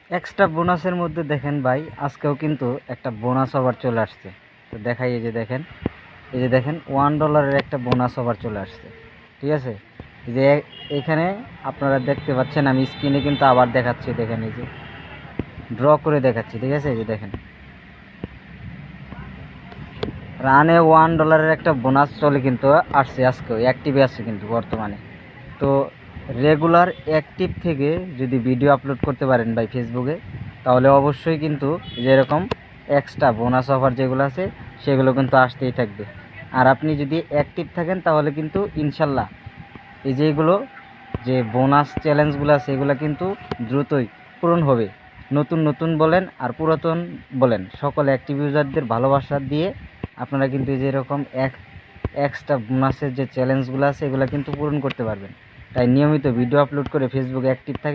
Extra বোনাসের মধ্যে দেখেন ভাই, আজকেও কিন্তু একটা বোনাস অফার চলে আসছে। তো দেখাই, এই যে দেখেন $1 একটা বোনাস অফার চলে আসছে। ঠিক আছে, এই যে এখানে আপনারা দেখতে পাচ্ছেন, আমি স্ক্রিনে কিন্তু আবার দেখাচ্ছি। দেখেন, এই যে ড্র করে দেখাচ্ছি। ঠিক আছে, এই যে দেখেন রানে $1 একটা বোনাস চলে কিন্তু আসছে, আজকেও অ্যাক্টিভে আছে কিন্তু বর্তমানে। তো রেগুলার অ্যাক্টিভ থেকে যদি ভিডিও আপলোড করতে পারেন ভাই ফেসবুকে, তাহলে অবশ্যই কিন্তু যেরকম এক্সট্রা বোনাস অফার যেগুলো আছে সেগুলো কিন্তু আসতেই থাকবে। আর আপনি যদি অ্যাক্টিভ থাকেন তাহলে কিন্তু ইনশাল্লাহ এই যেগুলো যে বোনাস চ্যালেঞ্জগুলো আছে এগুলো কিন্তু দ্রুতই পূরণ হবে। নতুন নতুন বলেন আর পুরাতন বলেন, সকল অ্যাক্টিভ ইউজারদের ভালোবাসা দিয়ে আপনারা কিন্তু এই যে এরকম এক্সট্রা বোনাসের যে চ্যালেঞ্জগুলো আছে এগুলো কিন্তু পূরণ করতে পারবেন। তাই নিয়মিত ভিডিও আপলোড করে ফেসবুকে অ্যাক্টিভ থাকেন।